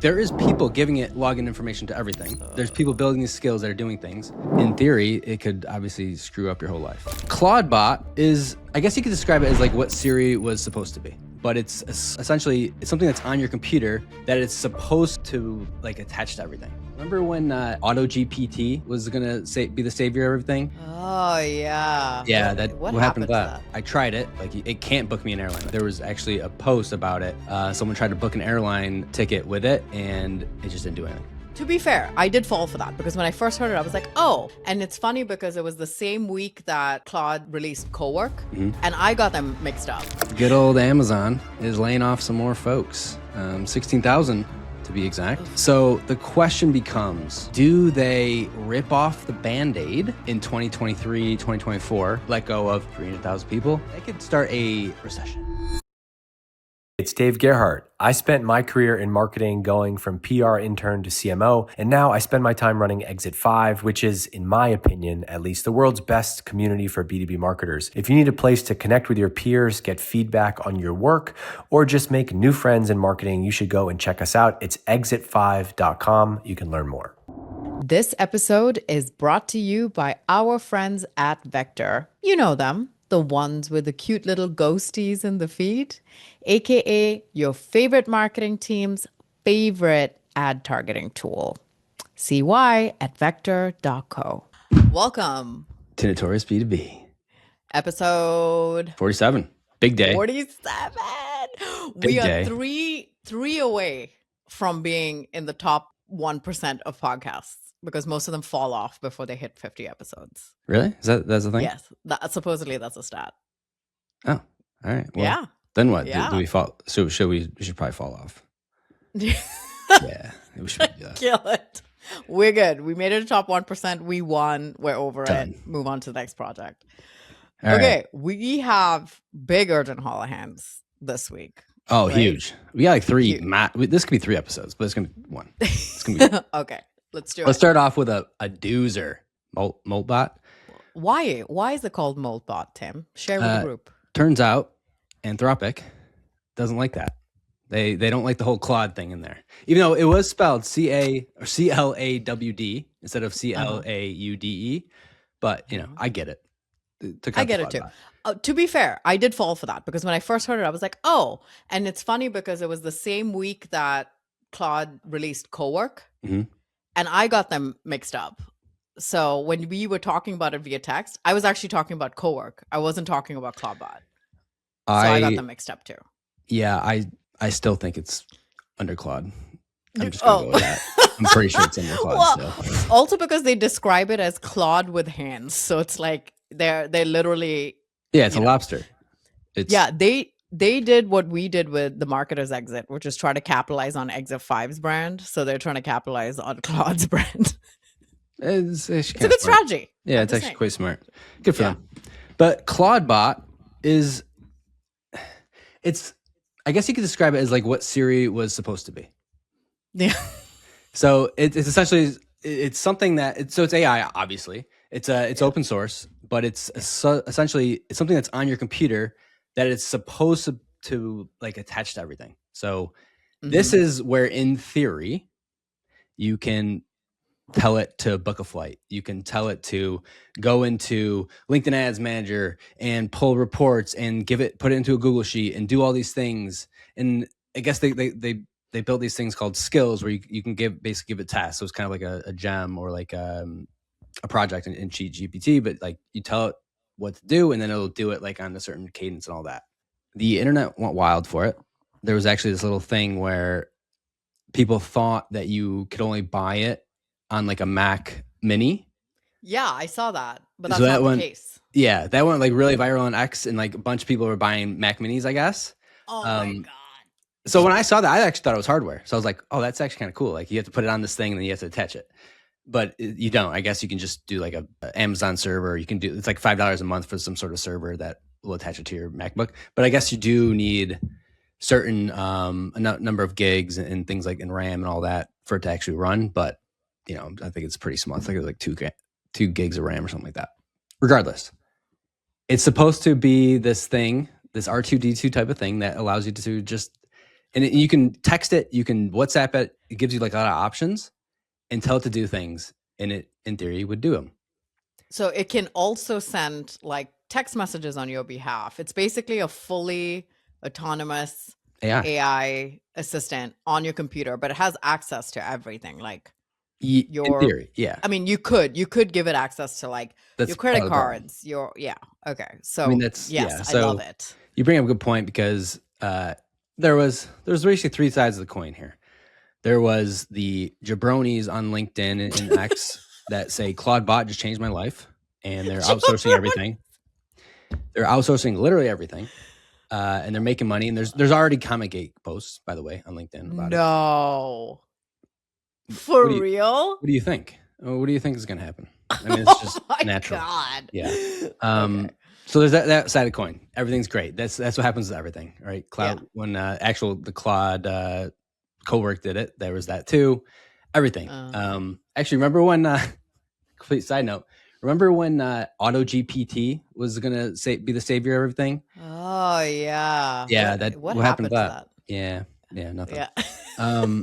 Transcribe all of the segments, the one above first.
There is people giving it login information to everything. There's people building these skills that are doing things. In theory, it could obviously screw up your whole life. Clawdbot is, I guess you could describe it as like what Siri was supposed to be. But it's essentially something that's on your computer that it's supposed to like attach to everything. Remember when AutoGPT was gonna be the savior of everything? Oh yeah. Yeah, what happened to that? I tried it. Like it can't book me an airline. There was actually a post about it. Someone tried to book an airline ticket with it, and it just didn't do anything. To be fair, I did fall for that because when I first heard it, I was like, oh. And it's funny because it was the same week that Claude released Cowork, and I got them mixed up. Good old Amazon is laying off some more folks, 16,000 to be exact. So the question becomes, do they rip off the Band-Aid in 2023, 2024, let go of 300,000 people? They could start a recession. It's Dave Gerhardt. I spent my career in marketing going from PR intern to CMO, and now I spend my time running Exit 5, which is, in my opinion, at least the world's best community for B2B marketers. If you need a place to connect with your peers, get feedback on your work, or just make new friends in marketing, you should go and check us out. It's exit5.com. You can learn more. This episode is brought to you by our friends at Vector. You know them. The ones with the cute little ghosties in the feed, aka your favorite marketing team's favorite ad targeting tool. See why at vector.co. Welcome to Notorious B2B. Episode 47. Big day. 47. Big we are day. three away from being in the top 1% of podcasts, because most of them fall off before they hit 50 episodes. Really? That's the thing? Yes. Supposedly that's a stat. Oh, all right. Well, yeah. Then what? Yeah. Do we fall? So we should probably fall off. Yeah. We should do that. Kill it. We're good. We made it a top 1%. We won. We're over Done. it. Move on to the next project. All okay. right. We have big urgent Hall of Hands this week. Oh, right? Huge. We got like three. This could be 3 episodes, but it's going to be 1. It's going to be Okay. Let's do it. Let's start off with a doozer. Moltbot. Why is it called Moltbot, Tim? Share with the group. Turns out Anthropic doesn't like that. They don't like the whole Claude thing in there. Even though it was spelled CLAWD instead of CLAUDE. But, I get it. I get it too. To be fair, I did fall for that because when I first heard it, I was like, oh. And it's funny because it was the same week that Claude released Cowork. Mm-hmm. And I got them mixed up. So when we were talking about it via text, I was actually talking about Cowork. I wasn't talking about Clawdbot. So I got them mixed up too. Yeah, I still think it's under Claude. I'm just going to go with that. I'm pretty sure it's under Claude still. Also because they describe it as Claude with hands. So it's like they're literally... Yeah, it's a lobster. They did what we did with the Marketer's Exit, which is try to capitalize on Exit 5's brand. So they're trying to capitalize on Claude's brand. It's a good strategy. Yeah, it's actually quite smart. Good for them. But Clawdbot is, I guess you could describe it as like what Siri was supposed to be. Yeah. So it's essentially, it's something that, so it's AI, obviously. It's open source, but it's essentially it's something that's on your computer that it's supposed to like attach to everything. So this is where, in theory, you can tell it to book a flight. You can tell it to go into LinkedIn Ads Manager and pull reports and put it into a Google Sheet and do all these things. And I guess they built these things called skills where you can basically give it tasks. So it's kind of like a gem or like a project in Cheat GPT, but like you tell it what to do and then it'll do it like on a certain cadence and all that. The internet went wild for it. There was actually this little thing where people thought that you could only buy it on like a Mac Mini. Yeah, I saw that, but that's not the case. Yeah, that went like really viral on X, and like a bunch of people were buying Mac Minis, I guess. Oh my God. So when I saw that, I actually thought it was hardware. So I was like, oh, that's actually kind of cool. Like you have to put it on this thing and then you have to attach it. But you don't. I guess you can just do like a Amazon server. You can do, it's like $5 a month for some sort of server that will attach it to your MacBook. But I guess you do need certain number of gigs and things like in RAM and all that for it to actually run. But I think it's pretty small. It's like it was like 2 gigs of RAM or something like that. Regardless, it's supposed to be this thing, this R2D2 type of thing that allows you to just And you can text it, you can WhatsApp it. It gives you like a lot of options and tell it to do things. And it, in theory, would do them. So it can also send like text messages on your behalf. It's basically a fully autonomous AI assistant on your computer, but it has access to everything. Like in theory, yeah. I mean, you could give it access to like your credit cards, okay. So I mean, that's yes, I love it. You bring up a good point because there was basically three sides of the coin here. There was the jabronis on LinkedIn and X that say Claudebot just changed my life, and they're outsourcing everything. They're outsourcing literally everything, and they're making money. And there's already Comic-Gate posts, by the way, on LinkedIn about it. No, for real? What do you think? What do you think is going to happen? I mean, it's just natural. God. Yeah. So there's that side of the coin. Everything's great. That's what happens with everything, right? When the Claude co-work did it, there was that too. Everything. Actually, remember when? Complete side note. Remember when Auto GPT was gonna be the savior of everything? Oh yeah. Yeah. What happened to that? Yeah. Nothing. Yeah.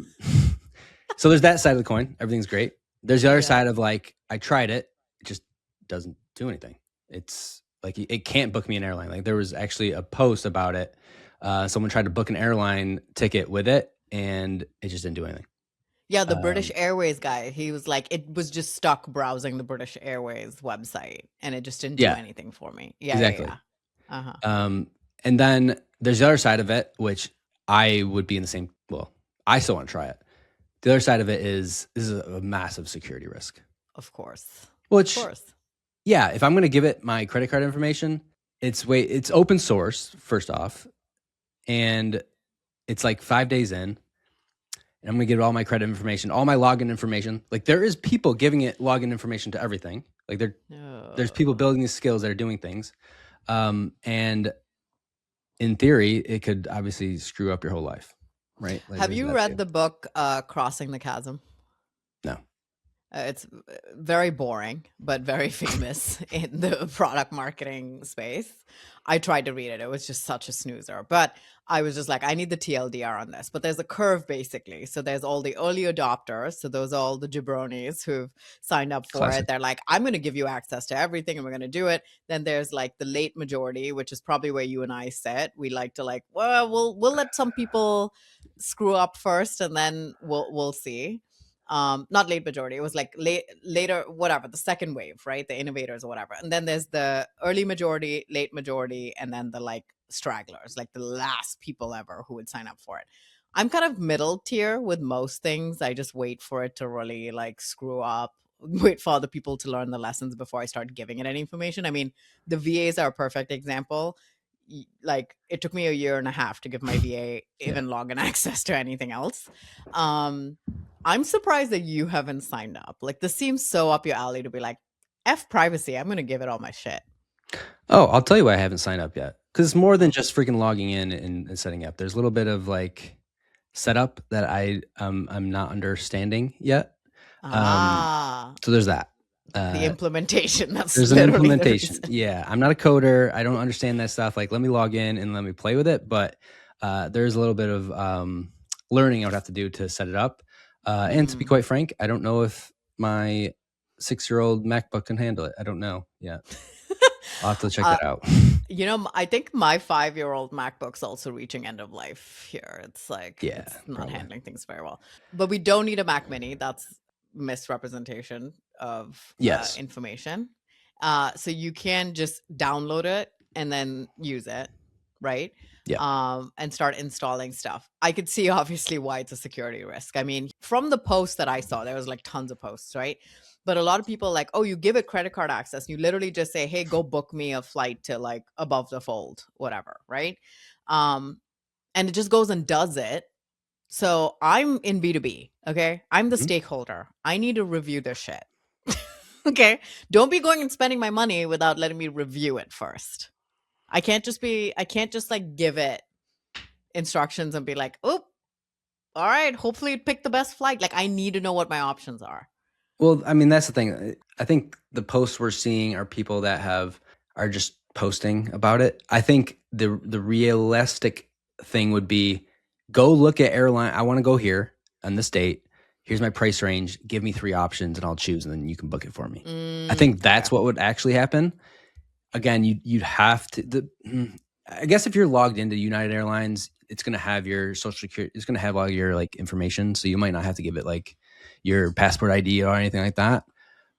So there's that side of the coin. Everything's great. There's the other side of like, I tried it. It just doesn't do anything. It's like, it can't book me an airline. Like there was actually a post about it. Someone tried to book an airline ticket with it and it just didn't do anything. Yeah, the British Airways guy, he was like, it was just stuck browsing the British Airways website and it just didn't do anything for me. Yeah, exactly. Yeah. And then there's the other side of it, which I would be in the same, well, I still want to try it. The other side of it is, this is a massive security risk. Of course. Which, yeah, if I'm going to give it my credit card information, it's open source, first off, and it's like 5 days in, and I'm going to give it all my credit information, all my login information. Like there is people giving it login information to everything. Like there's people building these skills that are doing things. And in theory, it could obviously screw up your whole life. Right. Like, have you read the book Crossing the Chasm? No. It's very boring, but very famous in the product marketing space. I tried to read it. It was just such a snoozer. But I was just like, I need the TLDR on this. But there's a curve, basically. So there's all the early adopters. So those are all the jabronis who've signed up for it. They're like, I'm going to give you access to everything and we're going to do it. Then there's like the late majority, which is probably where you and I sit. We like to like, well, we'll let some people screw up first and then we'll see. Not late majority, it was like later, whatever, the second wave, right? The innovators or whatever. And then there's the early majority, late majority, and then the like stragglers, like the last people ever who would sign up for it. I'm kind of middle tier with most things. I just wait for it to really like screw up, wait for other people to learn the lessons before I start giving it any information. I mean, the VAs are a perfect example. Like it took me 1.5 years to give my VA even login access to anything else. I'm surprised that you haven't signed up. Like this seems so up your alley to be like, F privacy, I'm going to give it all my shit. Oh, I'll tell you why I haven't signed up yet. Because it's more than just freaking logging in and setting up. There's a little bit of like setup that I'm not understanding yet. So there's that. The implementation. There's an implementation. Yeah. I'm not a coder. I don't understand that stuff. Like let me log in and let me play with it. But there's a little bit of learning I would have to do to set it up. And to be quite frank, I don't know if my 6-year-old MacBook can handle it. I don't know yet. I'll have to check that out. You know, I think my 5-year-old MacBook's also reaching end of life here. It's like, it's not handling things very well. But we don't need a Mac Mini. That's misrepresentation of information. So you can just download it and then use it, right? Yeah. And start installing stuff. I could see obviously why it's a security risk. I mean, from the posts that I saw, there was like tons of posts, right? But a lot of people like, oh, you give it credit card access. You literally just say, hey, go book me a flight to like above the fold, whatever, right? And it just goes and does it. So I'm in B2B, okay? I'm the stakeholder. I need to review this shit. Okay? Don't be going and spending my money without letting me review it first. I can't just like give it instructions and be like, oh, all right, hopefully it picked the best flight. Like I need to know what my options are. Well, I mean, that's the thing. I think the posts we're seeing are people that are just posting about it. I think the realistic thing would be Go look at airline. I want to go here on this date. Here's my price range. Give me 3 options and I'll choose, and then you can book it for me. I think that's what would actually happen. Again, you'd have to. I guess if you're logged into United Airlines, it's going to have your social security. It's going to have all your like information, so you might not have to give it like your passport ID or anything like that.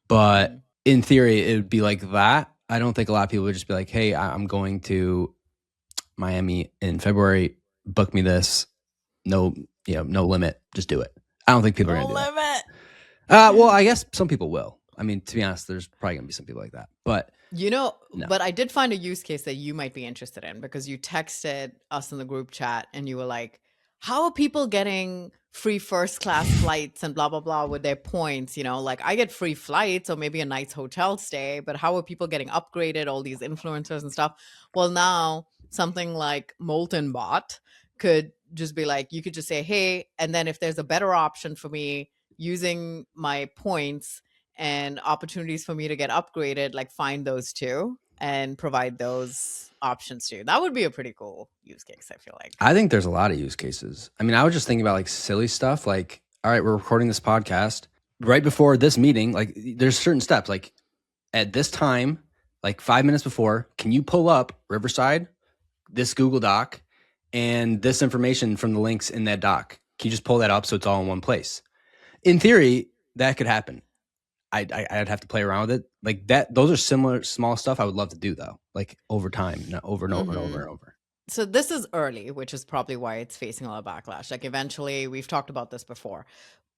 But in theory, it would be like that. I don't think a lot of people would just be like, "Hey, I'm going to Miami in February. Book me this. No, no limit. Just do it." I don't think people are going to do that. Well, I guess some people will. I mean, to be honest, there's probably going to be some people like that. But no. But I did find a use case that you might be interested in, because you texted us in the group chat and you were like, how are people getting free first class flights and blah, blah, blah with their points? Like I get free flights or maybe a nice hotel stay, but how are people getting upgraded, all these influencers and stuff? Well, now something like Moltenbot could just be like, you could just say, hey, and then if there's a better option for me using my points and opportunities for me to get upgraded, like find those too and provide those options too. That would be a pretty cool use case, I feel like. I think there's a lot of use cases. I mean, I was just thinking about like silly stuff. Like, all right, we're recording this podcast right before this meeting. Like there's certain steps, like at this time, like 5 minutes before, can you pull up Riverside, this Google Doc, and this information from the links in that doc? Can you just pull that up so it's all in one place? In theory, that could happen. I'd have to play around with it like that. Those are similar small stuff I would love to do though, like over time, not over and over and over and over. So this is early, which is probably why it's facing a lot of backlash. Like eventually, we've talked about this before.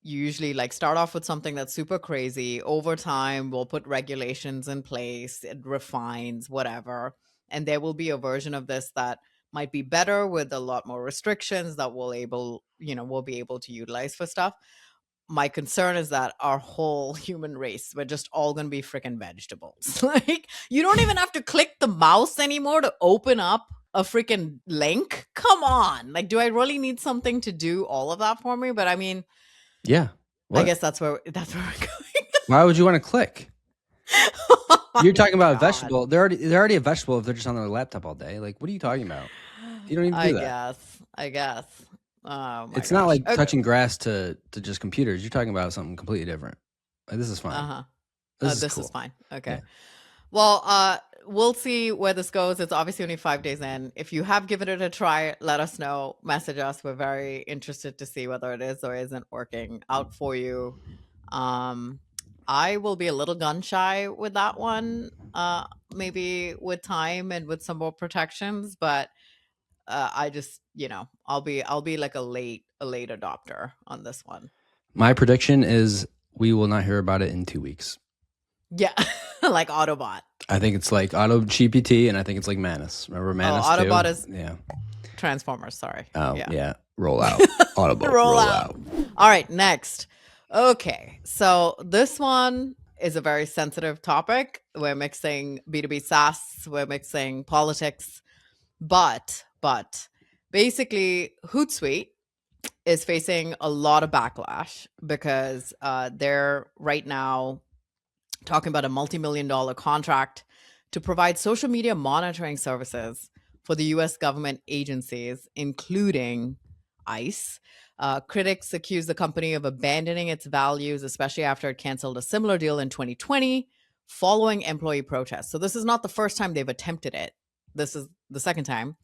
You usually like start off with something that's super crazy. Over time, we'll put regulations in place. It refines whatever. And there will be a version of this that might be better with a lot more restrictions that we'll be able to utilize for stuff. My concern is that our whole human race, we're just all going to be freaking vegetables. Like you don't even have to click the mouse anymore to open up a freaking link. Come on. Like, do I really need something to do all of that for me? But I mean, yeah, I guess that's where we're going. Why would you want to click? You're talking about a vegetable. They're already a vegetable if they're just on their laptop all day. Like, what are you talking about? You don't even do that. I guess. It's not like touching grass to just computers. You're talking about something completely different. Like, this is fine. This is fine. Okay. Yeah. Well, we'll see where this goes. It's obviously only 5 days in. If you have given it a try, let us know. Message us. We're very interested to see whether it is or isn't working out for you. I will be a little gun shy with that one, maybe with time and with some more protections, but I just, I'll be like a late adopter on this one. My prediction is we will not hear about it in 2 weeks. Yeah, like Autobot. I think it's like Auto GPT, and I think it's like Manus. Remember Manus? Oh, Autobot too? Is Transformers. Sorry. Oh yeah. Roll out. Autobot. roll out. All right, next. Okay, so this one is a very sensitive topic. We're mixing B2B SaaS. We're mixing politics, but basically Hootsuite is facing a lot of backlash because they're right now talking about a multi-million-dollar contract to provide social media monitoring services for the US government agencies, including ICE. Critics accuse the company of abandoning its values, especially after it canceled a similar deal in 2020 following employee protests. So this is not the first time they've attempted it. This is the second time.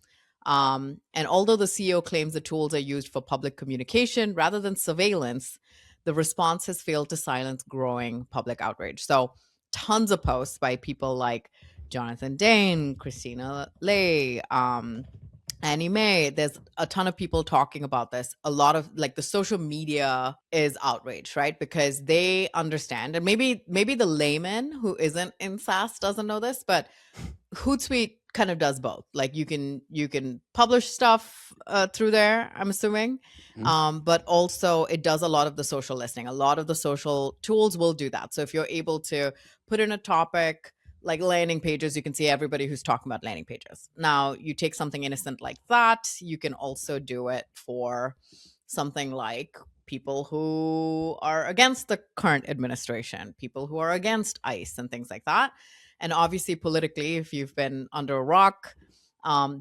And although the CEO claims the tools are used for public communication rather than surveillance, the response has failed to silence growing public outrage. So tons of posts by people like Jonathan Dane, Christina Lay, Annie Mae. There's a ton of people talking about this. A lot of like the social media is outraged, right? Because they understand, and maybe the layman who isn't in SaaS doesn't know this, but Hootsuite kind of does both. Like you can publish stuff through there, I'm assuming, but also it does a lot of the social listening. A lot of the social tools will do that. So if you're able to put in a topic like landing pages, you can see everybody who's talking about landing pages. Now you take something innocent like that, you can also do it for something like people who are against the current administration, people who are against ICE and things like that. And obviously politically, if you've been under a rock,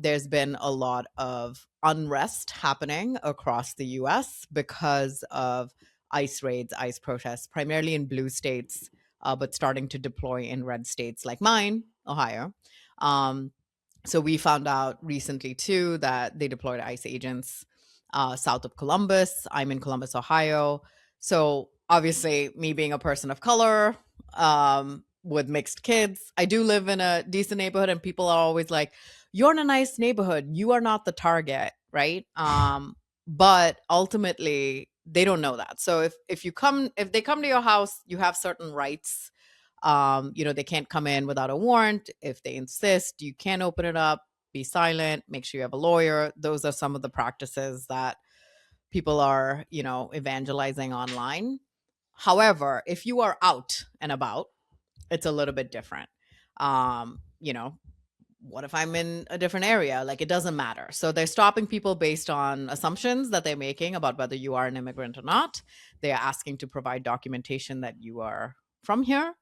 there's been a lot of unrest happening across the US because of ICE raids, ICE protests, primarily in blue states, but starting to deploy in red states like mine, Ohio. So we found out recently too that they deployed ICE agents south of Columbus. I'm in Columbus, Ohio. So obviously, me being a person of color with mixed kids, I do live in a decent neighborhood, and people are always like, "You're in a nice neighborhood. You are not the target, right?" But ultimately, they don't know that. So if they come to your house, you have certain rights. They can't come in without a warrant. If they insist, you can open it up, be silent, make sure you have a lawyer. Those are some of the practices that people are, evangelizing online. However, if you are out and about, it's a little bit different. Um, you know, what if I'm in a different area? Like, it doesn't matter. So they're stopping people based on assumptions that they're making about whether you are an immigrant or not. They are asking to provide documentation that you are from here.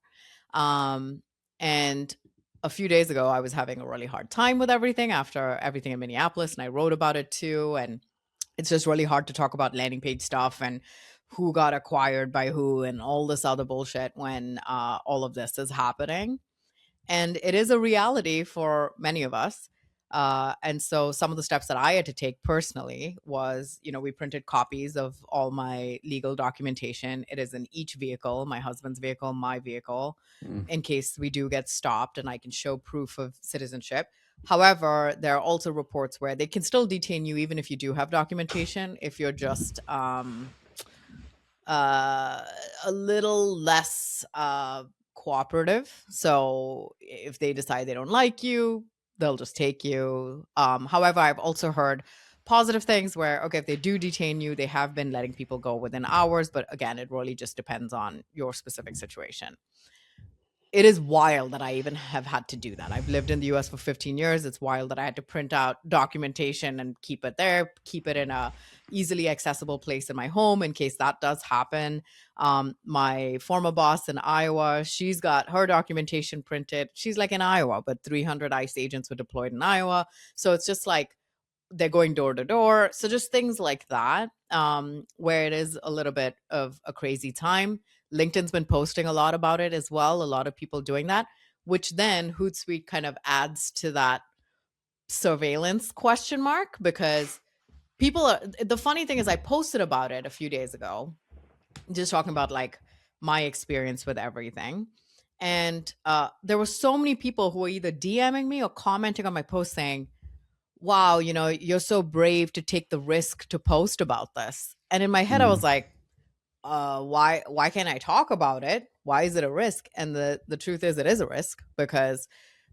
And a few days ago, I was having a really hard time with everything after everything in Minneapolis, and I wrote about it too. And it's just really hard to talk about landing page stuff and who got acquired by who and all this other bullshit when all of this is happening. And it is a reality for many of us. And so some of the steps that I had to take personally was, we printed copies of all my legal documentation. It is in each vehicle, my husband's vehicle, my vehicle, in case we do get stopped, and I can show proof of citizenship. However, there are also reports where they can still detain you even if you do have documentation, if you're just a little less cooperative. So if they decide they don't like you, they'll just take you. However, I've also heard positive things where, okay, if they do detain you, they have been letting people go within hours. But again, it really just depends on your specific situation. It is wild that I even have had to do that. I've lived in the US for 15 years. It's wild that I had to print out documentation and keep it there, keep it in a easily accessible place in my home in case that does happen. My former boss in Iowa, she's got her documentation printed. She's like in Iowa, but 300 ICE agents were deployed in Iowa. So it's just like they're going door to door. So just things like that, where it is a little bit of a crazy time. LinkedIn's been posting a lot about it as well. A lot of people doing that, which then Hootsuite kind of adds to that surveillance question mark, because the funny thing is I posted about it a few days ago, just talking about like my experience with everything. And there were so many people who were either DMing me or commenting on my post saying, wow, you're so brave to take the risk to post about this. And in my head, I was like, why can't I talk about it? Why is it a risk? And the truth is, it is a risk, because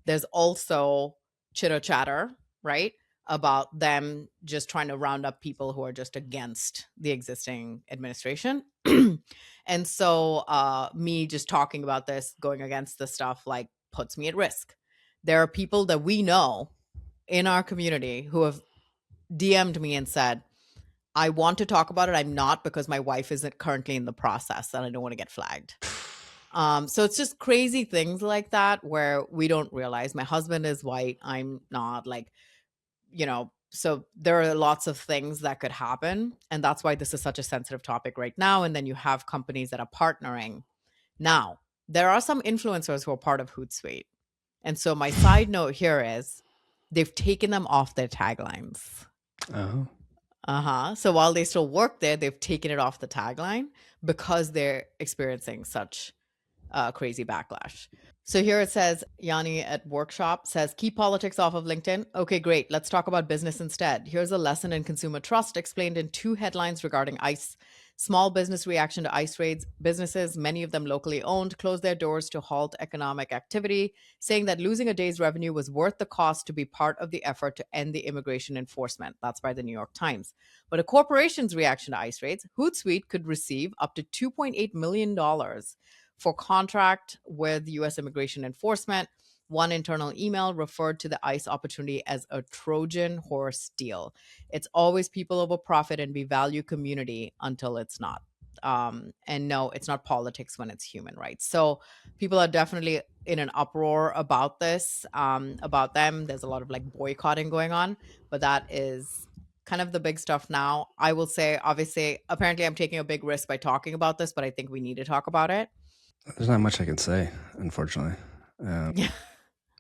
there's also chitter chatter, right, about them just trying to round up people who are just against the existing administration. And so me just talking about this, going against this stuff, like, puts me at risk. There are people that we know in our community who have DM'd me and said, I want to talk about it. I'm not, because my wife isn't currently in the process and I don't want to get flagged. So it's just crazy things like that where we don't realize. My husband is white. I'm not, like, so there are lots of things that could happen. And that's why this is such a sensitive topic right now. And then you have companies that are partnering. Now, there are some influencers who are part of Hootsuite. And so my side note here is they've taken them off their taglines. Oh. So while they still work there, they've taken it off the tagline because they're experiencing such crazy backlash. So here it says, Yanni at Workshop says, keep politics off of LinkedIn. Okay, great. Let's talk about business instead. Here's a lesson in consumer trust explained in 2 headlines regarding ICE. Small business reaction to ICE raids. Businesses, many of them locally owned, closed their doors to halt economic activity, saying that losing a day's revenue was worth the cost to be part of the effort to end the immigration enforcement. That's by the New York Times. But a corporation's reaction to ICE raids, Hootsuite could receive up to $2.8 million for contract with U.S. Immigration Enforcement. One internal email referred to the ICE opportunity as a Trojan horse deal. It's always people over profit, and we value community until it's not. And no, it's not politics when it's human rights. So people are definitely in an uproar about this, about them. There's a lot of like boycotting going on, but that is kind of the big stuff now. I will say, obviously, apparently I'm taking a big risk by talking about this, but I think we need to talk about it. There's not much I can say, unfortunately. Yeah.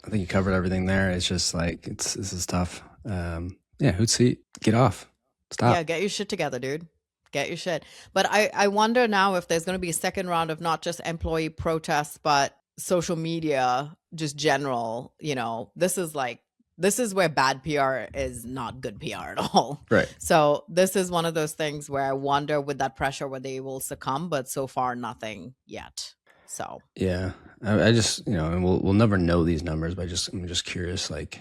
I think you covered everything there. It's just like this is tough. Hootsuite, get off, stop. Yeah, get your shit together, dude. Get your shit. But I wonder now if there's going to be a second round of not just employee protests, but social media, just general. This is where bad PR is not good PR at all. Right. So this is one of those things where I wonder with that pressure where they will succumb, but so far nothing yet. So yeah, I just and we'll never know these numbers, but I'm just curious, like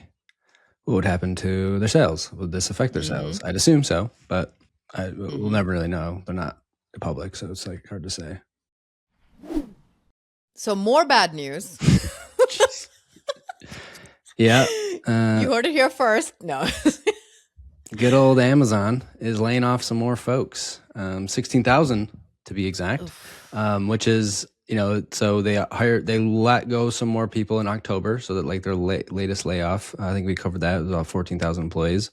what would happen to their sales? Would this affect their sales? I'd assume so, but we'll never really know. They're not public, so it's like hard to say. So more bad news. Yeah. You heard it here first. No. Good old Amazon is laying off some more folks, 16,000 to be exact, which is, so they let go some more people in October. So that like their latest layoff, I think we covered that. It was about 14,000 employees.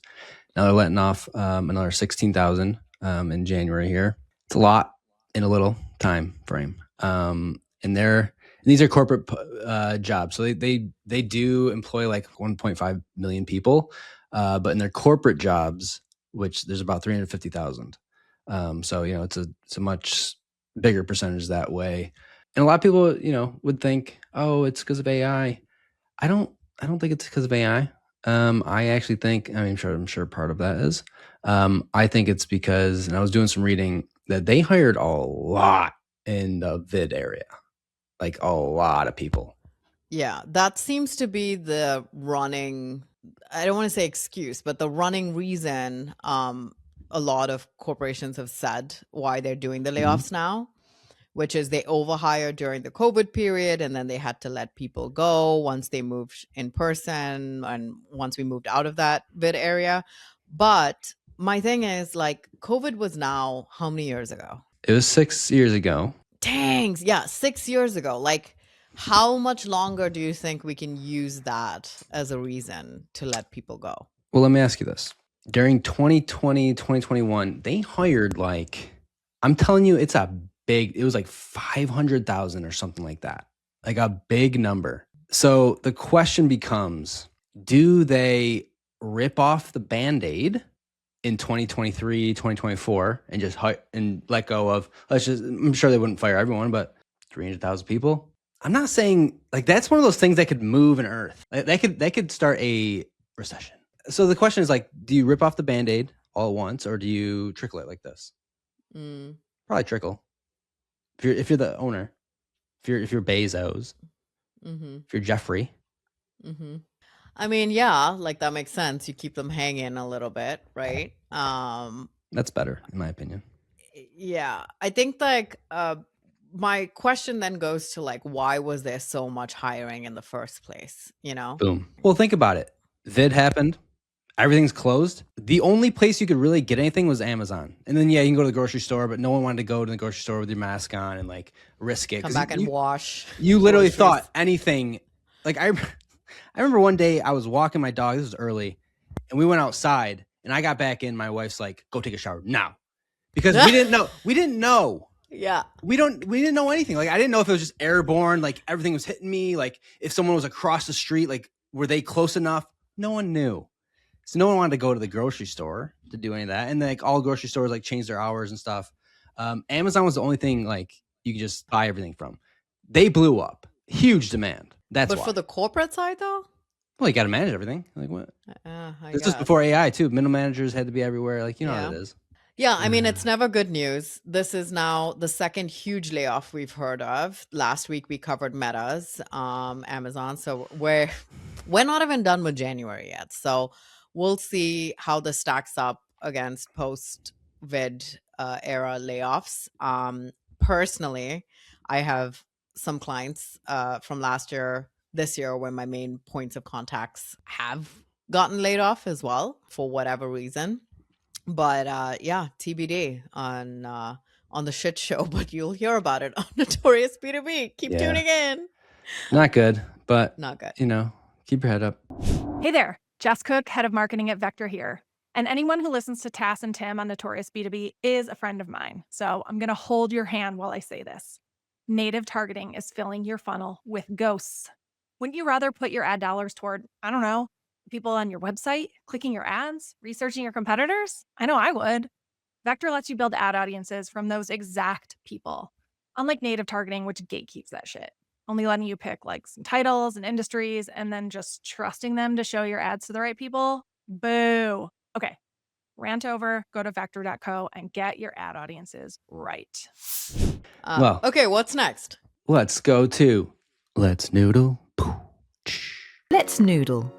Now they're letting off another 16,000 in January here. It's a lot in a little time frame. And these are corporate jobs. So they do employ like 1.5 million people, but in their corporate jobs, which there's about 350,000. So it's a much bigger percentage that way. And a lot of people, would think, oh, it's because of AI. I don't think it's because of AI. I actually think, I'm sure part of that is. I think it's because, and I was doing some reading, that they hired a lot in the vid area, like a lot of people. Yeah, that seems to be the running, I don't want to say excuse, but the running reason a lot of corporations have said why they're doing the layoffs now, which is they overhired during the COVID period, and then they had to let people go once they moved in person and once we moved out of that vid area. But my thing is, like, COVID was now how many years ago? It was 6 years ago. Dang, yeah, 6 years ago. Like, how much longer do you think we can use that as a reason to let people go? Well, let me ask you this. During 2020, 2021, they hired I'm telling you, it was like 500,000 or something like that. Like a big number. So the question becomes, do they rip off the Band-Aid in 2023, 2024 and just let go of, I'm sure they wouldn't fire everyone, but 300,000 people? I'm not saying that's one of those things that could move an earth. That could start a recession. So the question is do you rip off the Band-Aid all at once, or do you trickle it like this? Probably trickle. If you're the owner, if you're Bezos, if you're Jeffrey. I mean, yeah, that makes sense. You keep them hanging a little bit, right? That's better, in my opinion. Yeah, I think my question then goes to why was there so much hiring in the first place? Boom. Well, think about it. Vid happened. Everything's closed. The only place you could really get anything was Amazon. And then, you can go to the grocery store, but no one wanted to go to the grocery store with your mask on and risk it. Come back and wash. You literally thought anything. I remember one day I was walking my dog. This was early, and we went outside. And I got back in. My wife's like, "Go take a shower now," because we didn't know. We didn't know. Yeah. We didn't know anything. I didn't know if it was just airborne. Everything was hitting me. If someone was across the street, were they close enough? No one knew. So no one wanted to go to the grocery store to do any of that. And then all grocery stores changed their hours and stuff. Amazon was the only thing you could just buy everything from. They blew up. Huge demand. But for the corporate side though? Well, you got to manage everything. What? This is before AI too. Middle managers had to be everywhere. How it is. Yeah, I mean, it's never good news. This is now the second huge layoff we've heard of. Last week we covered Meta's, Amazon. So we're not even done with January yet. So we'll see how this stacks up against post-vid era layoffs. Personally, I have some clients from last year, this year, where my main points of contacts have gotten laid off as well for whatever reason. But TBD on on the shit show, but you'll hear about it on Notorious B2B. Keep tuning in. Not good, but not good. Keep your head up. Hey there, Jess Cook, head of marketing at Vector here. And anyone who listens to Tass and Tim on Notorious B2B is a friend of mine. So I'm going to hold your hand while I say this. Native targeting is filling your funnel with ghosts. Wouldn't you rather put your ad dollars toward, I don't know, people on your website, clicking your ads, researching your competitors? I know I would. Vector lets you build ad audiences from those exact people. Unlike native targeting, which gatekeeps that shit. Only letting you pick like some titles and industries and then just trusting them to show your ads to the right people. Boo. Okay. Rant over, go to vector.co and get your ad audiences right. Okay, what's next? Let's go to Let's Noodle. Let's noodle.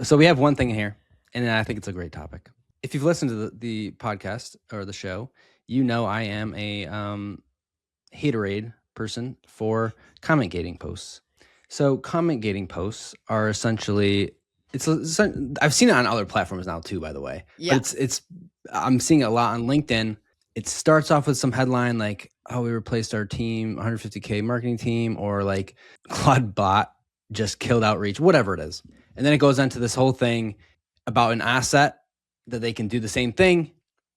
So we have one thing here, and I think it's a great topic. If you've listened to the podcast or the show, you know I am a haterade person for comment gating posts. So comment gating posts are essentially, I've seen it on other platforms now too, by the way. Yeah. But I'm seeing it a lot on LinkedIn. It starts off with some headline like, oh, we replaced our team, 150K marketing team, or like Clawdbot just killed outreach, whatever it is. And then it goes into this whole thing about an asset that they can do the same thing.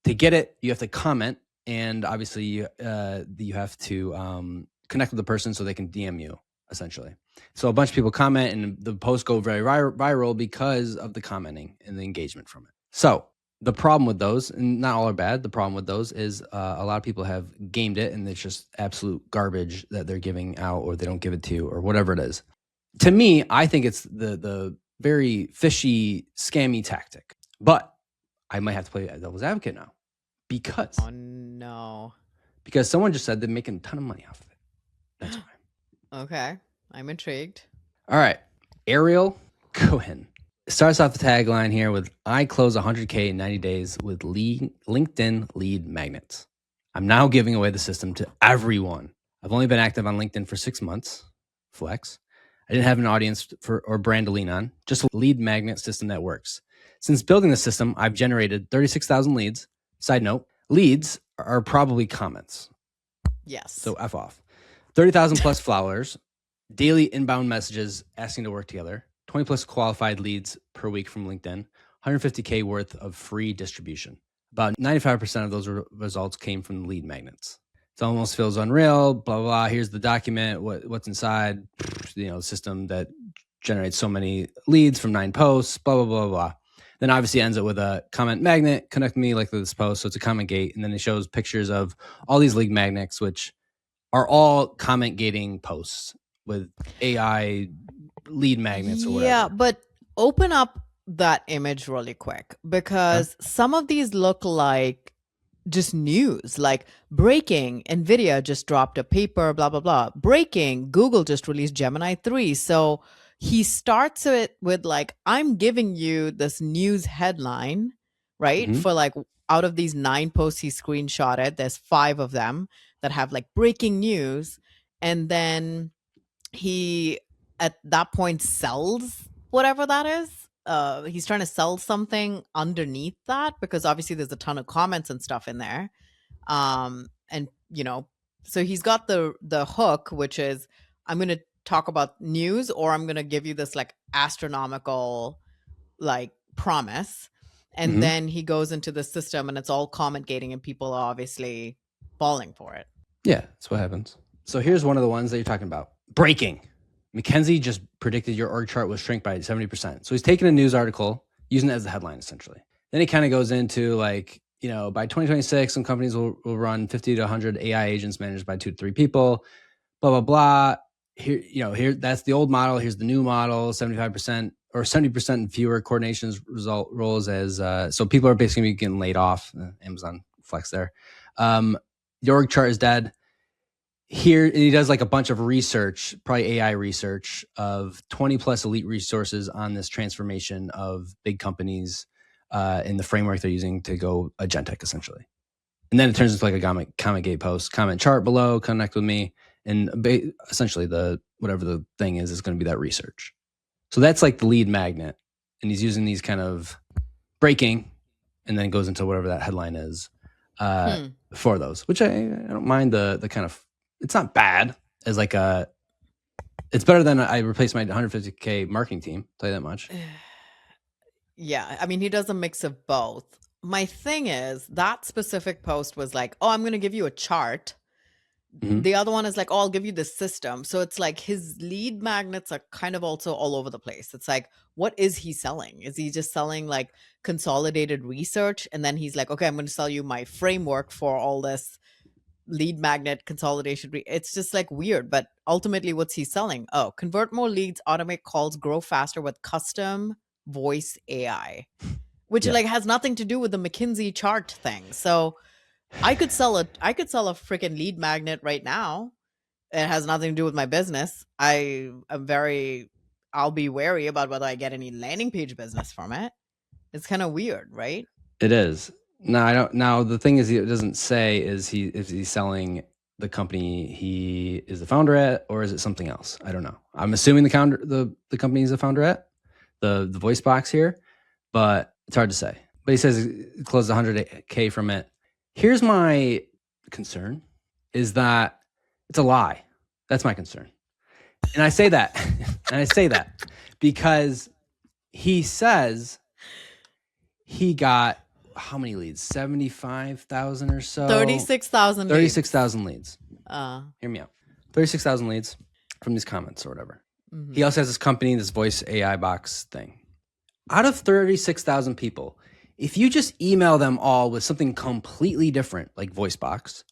To get it, you have to comment. And obviously, you have to connect with the person so they can DM you, essentially. So a bunch of people comment, and the posts go very viral because of the commenting and the engagement from it. So the problem with those, and not all are bad, the problem with those is a lot of people have gamed it, and it's just absolute garbage that they're giving out, or they don't give it to you, or whatever it is. To me, I think it's the very fishy, scammy tactic. But I might have to play devil's advocate now. Because someone just said they're making a ton of money off of it. That's why. Okay, I'm intrigued. All right, Ariel Cohen starts off the tagline here with, I close 100K in 90 days with LinkedIn lead magnets. I'm now giving away the system to everyone. I've only been active on LinkedIn for 6 months. Flex. I didn't have an audience or brand to lean on, just a lead magnet system that works. Since building the system, I've generated 36,000 leads. Side note, leads are probably comments. Yes. So F off. 30,000 plus followers, daily inbound messages asking to work together, 20 plus qualified leads per week from LinkedIn, 150K worth of free distribution. About 95% of those results came from the lead magnets. It almost feels unreal, blah, blah, blah. Here's the document, what's inside, the system that generates so many leads from 9 posts, blah, blah, blah, blah. Then obviously ends it with a comment magnet, connect me like this post. So it's a comment gate. And then it shows pictures of all these lead magnets, which are all comment gating posts with AI lead magnets or whatever. Yeah, but open up that image really quick, because some of these look like just news, like breaking, NVIDIA just dropped a paper, blah, blah, blah. Breaking, Google just released Gemini 3. So he starts it with like, I'm giving you this news headline, right? Mm-hmm. For like, out of these 9 posts he screenshotted, there's 5 of them that have like breaking news. And then he, at that point, sells whatever that is. He's trying to sell something underneath that, because obviously there's a ton of comments and stuff in there. And, so he's got the hook, which is, I'm going to talk about news, or I'm going to give you this like astronomical like promise. And then he goes into the system and it's all comment gating, and people are obviously falling for it. Yeah, that's what happens. So here's one of the ones that you're talking about. Breaking. McKinsey just predicted your org chart will shrink by 70%. So he's taking a news article, using it as the headline, essentially. Then he kind of goes into like, by 2026, some companies will run 50 to 100 AI agents managed by 2 to 3 people, blah, blah, blah. Here, that's the old model. Here's the new model, 75% or 70% fewer coordinations roles as, so people are basically getting laid off. Amazon flex there. The org chart is dead. Here, he does like a bunch of research, probably AI research, of 20 plus elite resources on this transformation of big companies in the framework they're using to go agentic, essentially. And then it turns into like a comment gate post, comment chart below, connect with me. And essentially whatever the thing is going to be that research. So that's like the lead magnet. And he's using these kind of breaking, and then goes into whatever that headline is. for those, which I don't mind the kind of, it's not bad as like it's better than I replaced my 150K marketing team. Tell you that much. Yeah, I mean, he does a mix of both. My thing is that specific post was like, oh, I'm going to give you a chart. The other one is like, oh, I'll give you this system. So it's like his lead magnets are kind of also all over the place. It's like, what is he selling? Is he just selling like consolidated research? And then he's like, okay, I'm going to sell you my framework for all this lead magnet consolidation. It's just like weird. But ultimately, what's he selling? Oh, convert more leads, automate calls, grow faster with custom voice AI, which like has nothing to do with the McKinsey chart thing. So I could sell a freaking lead magnet right now. It has nothing to do with my business. I'll be wary about whether I get any landing page business from it. It's kind of weird, right? It is. No, I don't. Now the thing is, it doesn't say is he selling the company he is the founder at, or is it something else? I don't know. I'm assuming the company is the founder at the voice box here, but it's hard to say. But he says he closed 100K from it. Here's my concern: is that it's a lie. That's my concern, and I say that, because he says he got how many leads? 75,000 or so. 36,000. 36,000 leads. Hear me out. 36,000 leads from these comments or whatever. He also has this company, this voice AI box thing. Out of 36,000 people, if you just email them all with something completely different, like voice box,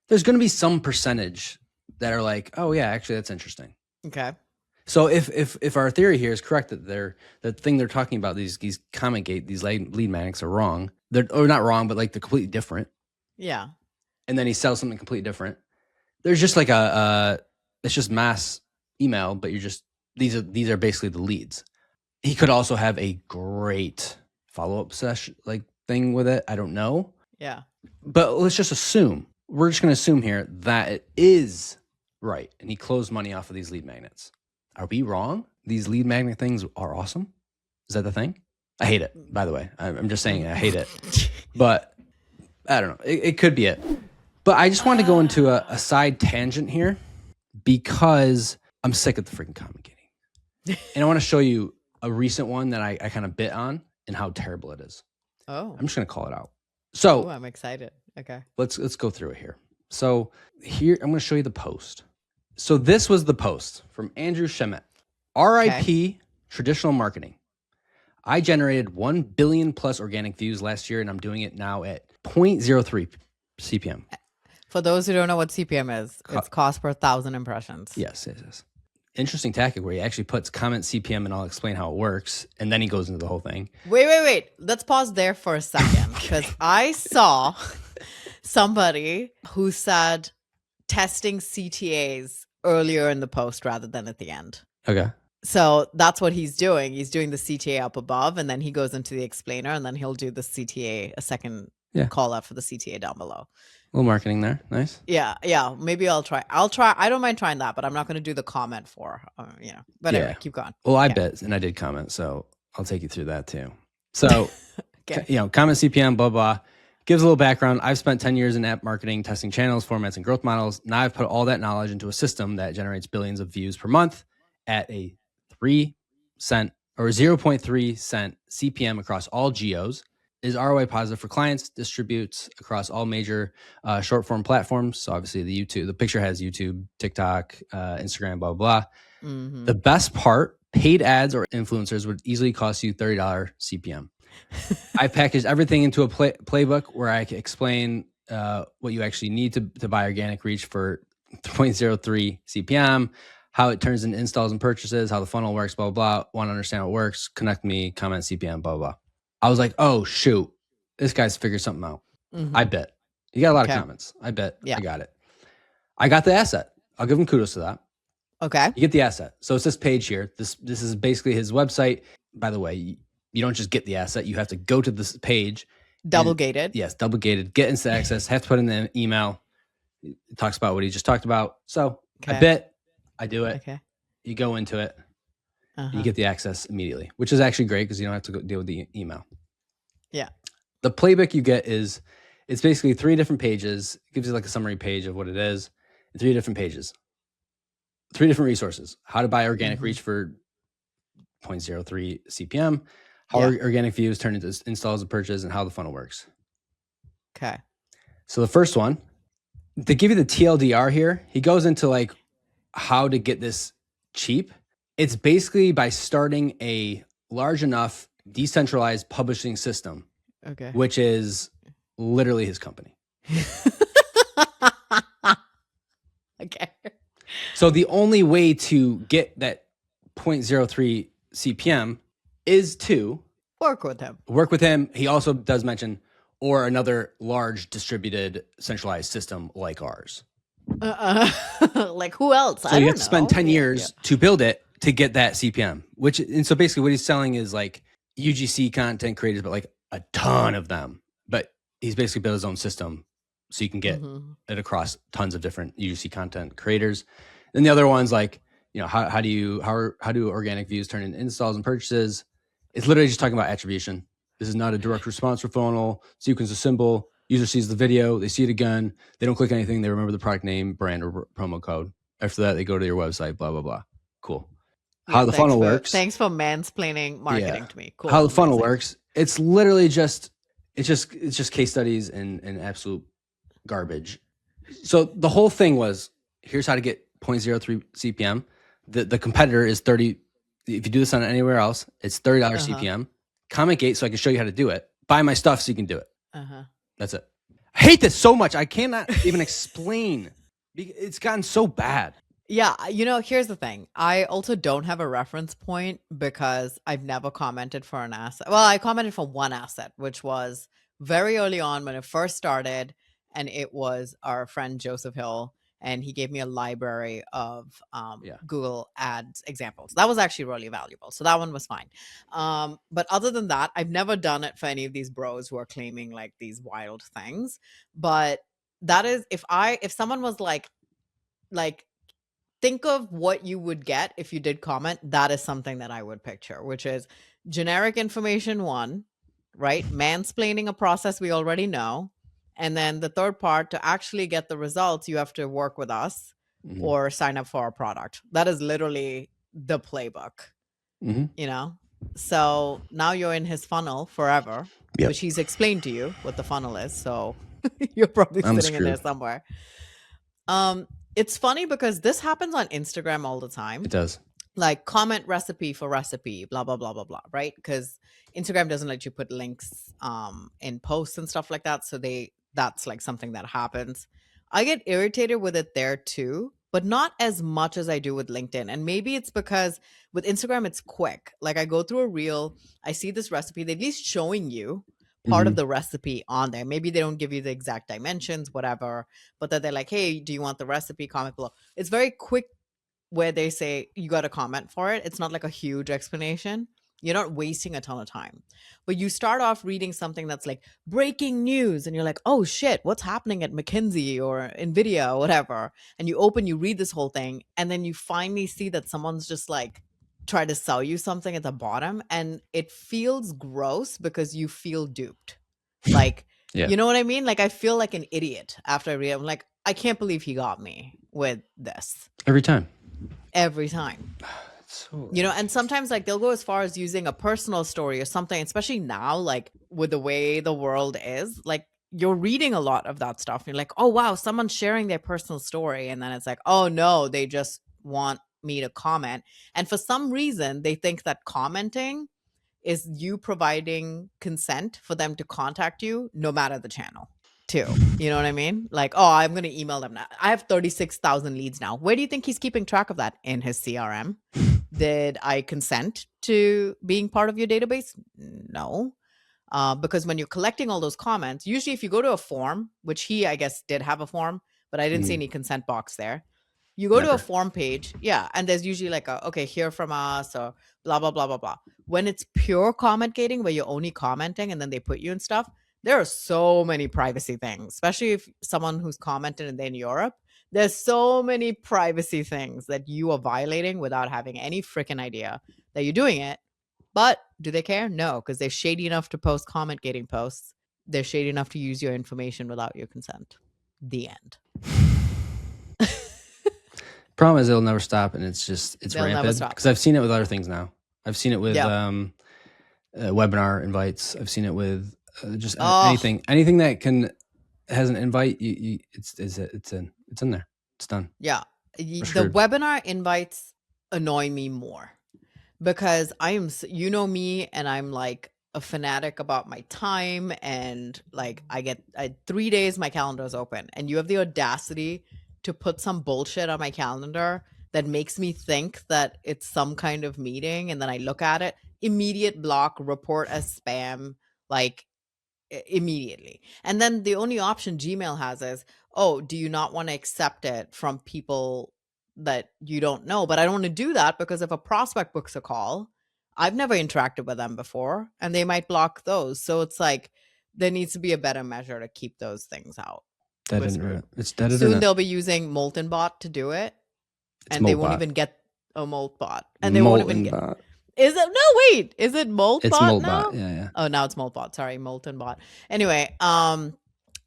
there's going to be some percentage that are like, oh yeah, actually that's interesting. Okay. So if our theory here is correct, that the thing they're talking about, these comment gate, these lead magnets are wrong. Or not wrong, but like they're completely different. Yeah. And then he sells something completely different. There's just like it's just mass email, but these are basically the leads. He could also have a great follow-up session like thing with it. I don't know. Yeah. But let's just assume. We're just going to assume here that it is right. And he closed money off of these lead magnets. Are we wrong? These lead magnet things are awesome. Is that the thing? I hate it, by the way. I'm just saying I hate it. But I don't know. It could be it. But I just wanted to go into a side tangent here because I'm sick of the freaking comment gating. And I want to show you a recent one that I kind of bit on and how terrible it is. Oh. I'm just going to call it out. So I'm excited. Okay. Let's go through it here. So here, I'm going to show you the post. So this was the post from Andrew Shemet. RIP traditional marketing. I generated 1 billion plus organic views last year, and I'm doing it now at 0.03 CPM. For those who don't know what CPM is, it's cost per 1,000 impressions. Yes. Interesting tactic where he actually puts comment CPM, and I'll explain how it works, and then he goes into the whole thing. Wait. Let's pause there for a second because I saw somebody who said testing CTAs earlier in the post rather than at the end. Okay. So that's what he's doing. He's doing the CTA up above, and then he goes into the explainer, and then he'll do the CTA, a second call out for the CTA down below. A little marketing there. Nice. Yeah. Maybe I'll try. I don't mind trying that, but I'm not going to do the comment for, But anyway, keep going. Well, I bet, and I did comment, so I'll take you through that too. So, comment CPM, blah, blah. Gives a little background. I've spent 10 years in app marketing, testing channels, formats, and growth models. Now I've put all that knowledge into a system that generates billions of views per month at a 3 cent or 0.3 cent CPM across all geos. Is ROI positive for clients, distributes across all major short form platforms. So obviously the picture has YouTube, TikTok, Instagram, blah, blah, blah. Mm-hmm. The best part, paid ads or influencers would easily cost you $30 CPM. I packaged everything into a playbook where I can explain what you actually need to buy organic reach for 0.03 CPM, how it turns into installs and purchases, how the funnel works, blah, blah, blah. Want to understand how it works, connect me, comment CPM, blah, blah, blah. I was like, oh, shoot, this guy's figured something out. Mm-hmm. I bet. You got a lot of comments. I bet I got it. I got the asset. I'll give him kudos to that. Okay. You get the asset. So it's this page here. This is basically his website. By the way, you don't just get the asset. You have to go to this page. Double gated. Yes, double gated. Get instant access. Have to put in the email. It talks about what he just talked about. So I bet. I do it. Okay. You go into it. You get the access immediately, which is actually great because you don't have to go deal with the email. Yeah. The playbook you get is It's basically 3 different pages. It gives you like a summary page of what it is. 3 different pages. 3 different resources. How to buy organic reach for 0.03 CPM. How organic views turn into installs and purchase, and how the funnel works. Okay. So the first one, to give you the TLDR here, he goes into like how to get this cheap. It's basically by starting a large enough decentralized publishing system, Okay. which is literally his company. Okay. So the only way to get that 0.03 CPM is to Work with him. work with him. He also does mention, or another large distributed centralized system like ours. Like who else? So you have to spend 10 years to build it to get that CPM, and so basically what he's selling is like UGC content creators, but like a ton of them. But he's basically built his own system so you can get it across tons of different UGC content creators. Then the other one's like, how do organic views turn into installs and purchases? It's literally just talking about attribution. This is not a direct response funnel. Sequence is simple. User sees the video, they see it again. They don't click anything. They remember the product name, brand, or promo code. After that, they go to your website, blah, blah, blah. Cool. How the funnel works. Thanks for mansplaining marketing to me. Cool. How the funnel works. It's literally just case studies and absolute garbage. So the whole thing was, here's how to get 0.03 CPM. The competitor is 30. If you do this on anywhere else, it's $30 CPM. Comment gate so I can show you how to do it. Buy my stuff so you can do it. That's it. I hate this so much. I cannot even explain. It's gotten so bad. Yeah, here's the thing. I also don't have a reference point because I've never commented for an asset. Well, I commented for one asset, which was very early on when it first started, and it was our friend Joseph Hill, and he gave me a library of Google Ads examples. That was actually really valuable. So that one was fine. But other than that, I've never done it for any of these bros who are claiming like these wild things. But that is, if someone was like, think of what you would get if you did comment, that is something that I would picture, which is generic information one, right? Mansplaining a process we already know. And then the third part, to actually get the results, you have to work with us or sign up for our product. That is literally the playbook, So now you're in his funnel forever, which he's explained to you what the funnel is. So you're probably sitting in there somewhere. It's funny because this happens on Instagram all the time. It does. Like comment recipe for recipe, blah, blah, blah, blah, blah, right? Because Instagram doesn't let you put links in posts and stuff like that. So that's like something that happens. I get irritated with it there too, but not as much as I do with LinkedIn. And maybe it's because with Instagram, it's quick. Like I go through a reel, I see this recipe, they're at least showing you part of the recipe on there. Maybe they don't give you the exact dimensions, whatever, but that they're like, hey, do you want the recipe? Comment below. It's very quick where they say you got to comment for it. It's not like a huge explanation. You're not wasting a ton of time. But you start off reading something that's like breaking news and you're like, oh shit, what's happening at McKinsey or NVIDIA or whatever? And you read this whole thing, and then you finally see that someone's just like try to sell you something at the bottom, and it feels gross because you feel duped. Like, you know what I mean? Like I feel like an idiot after I read it. I'm like, I can't believe he got me with this. Every time. So, and sometimes like they'll go as far as using a personal story or something, especially now, like with the way the world is, like you're reading a lot of that stuff. And you're like, oh, wow, someone's sharing their personal story. And then it's like, oh, no, they just want me to comment. And for some reason, they think that commenting is you providing consent for them to contact you no matter the channel too. You know what I mean? Like, oh, I'm going to email them now. I have 36,000 leads now. Where do you think he's keeping track of that? In his CRM? Did I consent to being part of your database? No. Because when you're collecting all those comments, usually if you go to a form, which he, I guess, did have a form, but I didn't see any consent box there. You go to a form page, and there's usually like okay, hear from us or blah, blah, blah, blah, blah. When it's pure comment gating where you're only commenting and then they put you in stuff, there are so many privacy things, especially if someone who's commented and they're in Europe. There's so many privacy things that you are violating without having any freaking idea that you're doing it. But do they care? No, because they're shady enough to post comment gating posts. they're shady enough to use your information without your consent. The end. Problem is, it'll never stop, and it's They'll never rampant. stop. Because I've seen it with other things now. I've seen it with Yeah. webinar invites. I've seen it with just Oh. anything that has an invite. It's in there. It's done. Yeah. We're The screwed. webinar invites annoy me more because you know me, and I'm like a fanatic about my time, and like I 3 days my calendar is open, and you have the audacity to put some bullshit on my calendar that makes me think that it's some kind of meeting, and then I look at it, immediate block, report as spam, like immediately. And then the only option Gmail has is, oh, do you not want to accept it from people that you don't know? But I don't want to do that because if a prospect books a call, I've never interacted with them before, and they might block those. So it's like there needs to be a better measure to keep those things out. Dead We're internet. screwed. It's dead Soon internet. they'll be using Molten Bot to do it, It's and they won't Moltbot. even get a Molt Bot, and they won't even get. Moltenbot. Is it? No, wait. Is it Molt It's Bot now? Moltbot. Yeah. Oh, now it's Moltbot. Sorry, Molten Bot. Anyway,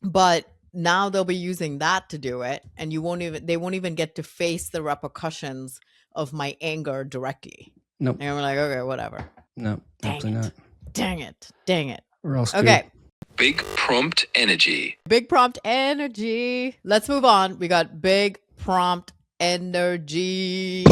but now they'll be using that to do it, and they won't even get to face the repercussions of my anger directly. Nope. And we're like, okay, whatever. No, absolutely not. Dang it. We're all screwed. Okay. Big prompt energy. Big prompt energy. Let's move on. We got big prompt energy.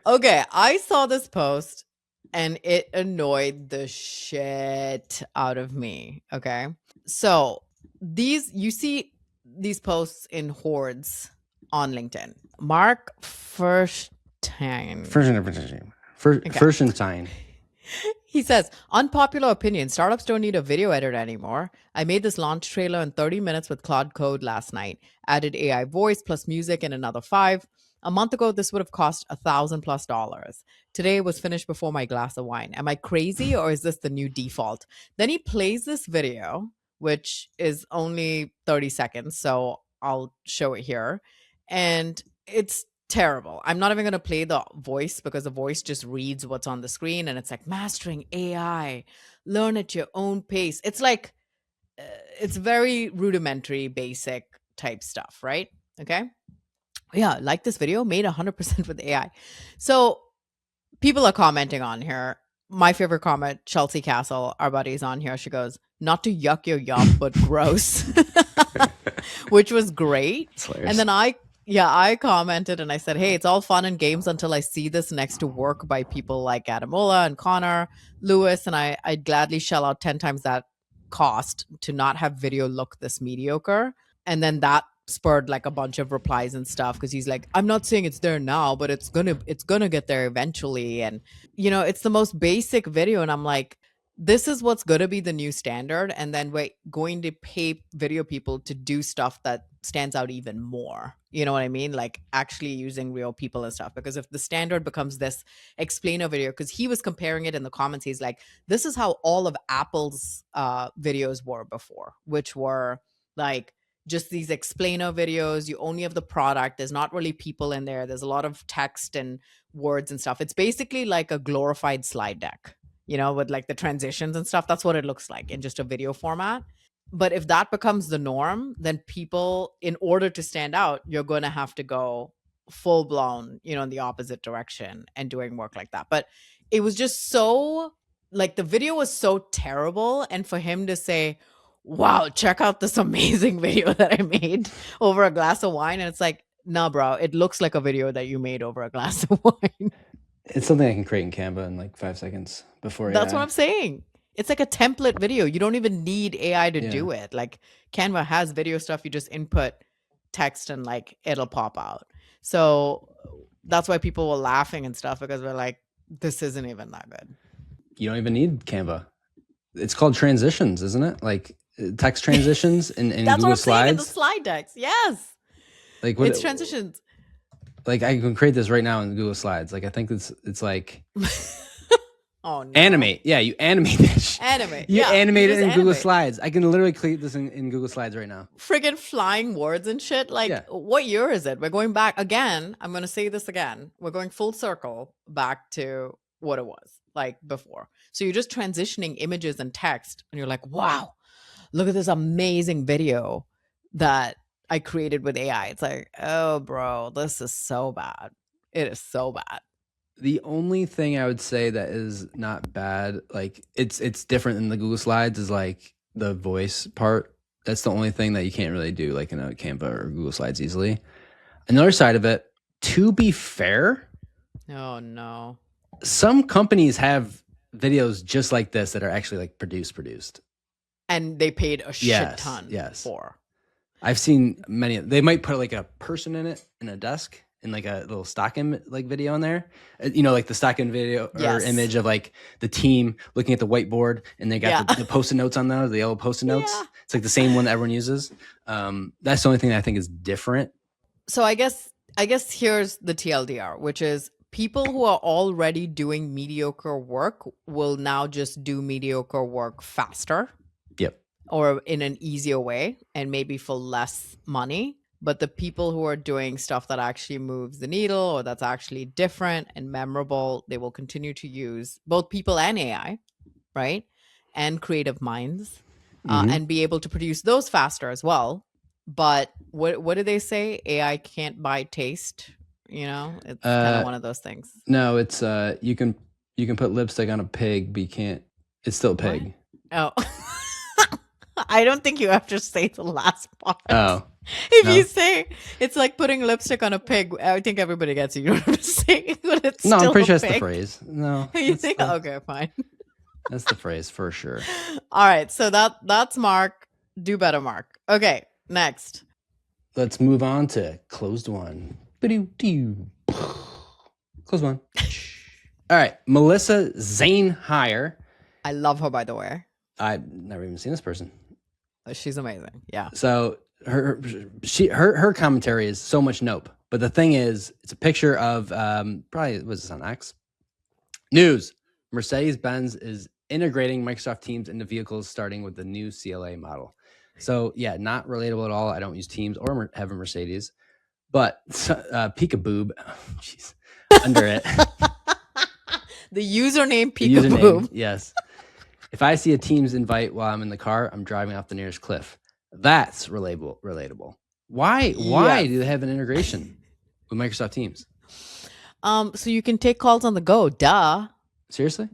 Okay, I saw this post and it annoyed the shit out of me. Okay. So you see these posts in hordes on LinkedIn. Mark Furstein. Furstenstein. He says, unpopular opinion, startups don't need a video editor anymore. I made this launch trailer in 30 minutes with Claude Code last night. Added AI voice plus music and another 5. A month ago, this would have cost $1,000+. Today it was finished before my glass of wine. Am I crazy or is this the new default? Then he plays this video, which is only 30 seconds. So I'll show it here. And it's terrible. I'm not even going to play the voice because the voice just reads what's on the screen, and it's like mastering AI, learn at your own pace. It's like it's very rudimentary, basic type stuff, right? Okay. Yeah, like this video, made 100% with AI. So people are commenting on here. My favorite comment, Chelsea Castle, our buddy, is on here. She goes, not to yuck your yum, but gross, which was great. And then I commented and I said, hey, it's all fun and games until I see this next to work by people like Adamola and Connor Lewis, and I'd gladly shell out 10 times that cost to not have video look this mediocre. And then that spurred like a bunch of replies and stuff because he's like, I'm not saying it's there now, but it's gonna get there eventually. And it's the most basic video, and I'm like, this is what's going to be the new standard, and then we're going to pay video people to do stuff that stands out even more. You know what I mean? Like actually using real people and stuff. Because if the standard becomes this explainer video, because he was comparing it in the comments, he's like, this is how all of Apple's videos were before, which were like just these explainer videos. You only have the product. There's not really people in there. There's a lot of text and words and stuff. It's basically like a glorified slide deck, with like the transitions and stuff. That's what it looks like in just a video format. But if that becomes the norm, then people, in order to stand out, you're going to have to go full blown, in the opposite direction and doing work like that. But it was just so, like, the video was so terrible. And for him to say, wow, check out this amazing video that I made over a glass of wine. And it's like, nah, bro, it looks like a video that you made over a glass of wine. It's something I can create in Canva in like 5 seconds before That's AI. what I'm saying. It's like a template video. You don't even need AI to do it. Like Canva has video stuff. You just input text and like it'll pop out. So that's why people were laughing and stuff, because we're like, this isn't even that good. You don't even need Canva. It's called transitions, isn't it? Like text transitions in That's Google what I'm Slides. saying in the slide decks. Yes. Like what, it's transitions. Like I can create this right now in Google Slides. Like I think it's like oh no. Animate. Yeah, you animate this. Animate. You animate it in Google animate. Slides. I can literally create this in Google Slides right now. Friggin' flying words and shit. Like, what year is it? We're going back again. I'm going to say this again. We're going full circle back to what it was. like before. So you're just transitioning images and text, and you're like, wow, look at this amazing video that I created with AI. It's like, oh, bro, this is so bad. It is so bad. The only thing I would say that is not bad, like it's different than the Google Slides, is like the voice part. That's the only thing that you can't really do like in a Canva or Google Slides easily. Another side of it, to be fair, Oh, no. some companies have videos just like this that are actually like produced. And they paid a shit Yes, ton yes. for. I've seen many. They might put like a person in it in a desk and like a little stock like video in there. You know, like the stock in video or Yes. image of like the team looking at the whiteboard, and they got Yeah. the post-it notes on those, the yellow post-it notes. Yeah. It's like the same one that everyone uses. That's the only thing that I think is different. So I guess here's the TLDR, which is people who are already doing mediocre work will now just do mediocre work faster. Yep. Or in an easier way, and maybe for less money. But the people who are doing stuff that actually moves the needle or that's actually different and memorable, they will continue to use both people and AI, right? And creative minds, and be able to produce those faster as well. But what do they say? AI can't buy taste. You know, it's kind of one of those things. No, it's you can put lipstick on a pig, but you can't. It's still a pig. Oh. I don't think you have to say the last part. Oh. If No. you say it's like putting lipstick on a pig, I think everybody gets it. You don't have to say it, but it's No, still I'm pretty a sure that's the pig. phrase. No. You that's think? the- Okay, fine. That's the phrase for sure. All right, so that's Mark. Do better, Mark. Okay, next. Let's move on to closed one. Closed one. All right. Melissa Zane Hire. I love her, by the way. I've never even seen this person. She's amazing. Yeah. So her commentary is so much nope. But the thing is, it's a picture of probably was this on X? News. Mercedes-Benz is integrating Microsoft Teams into vehicles starting with the new CLA model. So yeah, not relatable at all. I don't use Teams or have a Mercedes. But Peekaboo, jeez, under it. The username The Peekaboo. yes. If I see a Teams invite while I'm in the car, I'm driving off the nearest cliff. That's relatable. Why Yes. do they have an integration with Microsoft Teams? So you can take calls on the go. Duh. Seriously?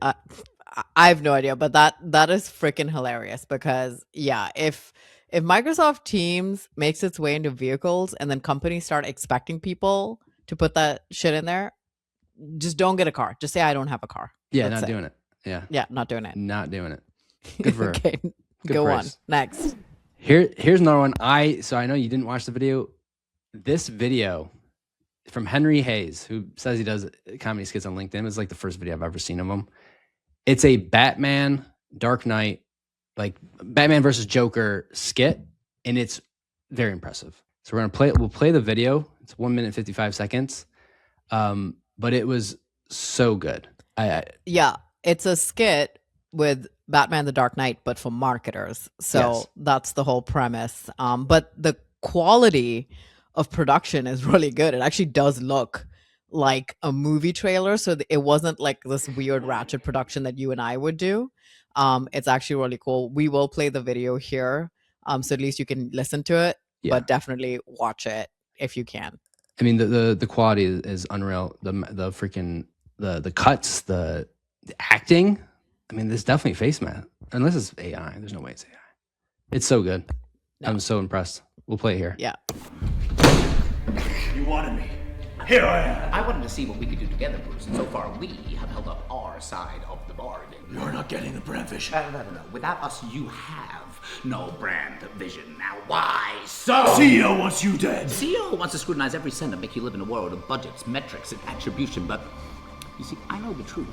I have no idea, but that is freaking hilarious because yeah, if Microsoft Teams makes its way into vehicles and then companies start expecting people to put that shit in there, just don't get a car. Just say I don't have a car. Yeah, That's not it. doing it. Yeah, Yeah, not doing it. not doing it. Good for her. Okay, Good go on. price. Next. Here's another one. So I know you didn't watch the video. This video from Henry Hayes, who says he does comedy skits on LinkedIn, is like the first video I've ever seen of him. It's a Batman Dark Knight, like Batman versus Joker skit, and it's very impressive. So we'll play the video. It's 1 minute 55 seconds. But it was so good. Yeah, it's a skit with Batman the Dark Knight, but for marketers. So Yes. that's the whole premise. But the quality of production is really good. It actually does look like a movie trailer. So it wasn't like this weird ratchet production that you and I would do. It's actually really cool. We will play the video here. So at least you can listen to it, Yeah. but definitely watch it if you can. I mean, the quality is unreal. The freaking the cuts, the acting. I mean, there's definitely face mask. Unless it's AI, there's no way it's AI. It's so good. No. I'm so impressed. We'll play it here. Yeah. You wanted me. Here I am. I wanted to see what we could do together, Bruce, and so far we have held up our side of the bargain. You're not getting the brand vision. No. Without us, you have no brand vision. Now, why so? CEO wants you dead. CEO wants to scrutinize every cent and make you live in a world of budgets, metrics, and attribution, but you see, I know the truth.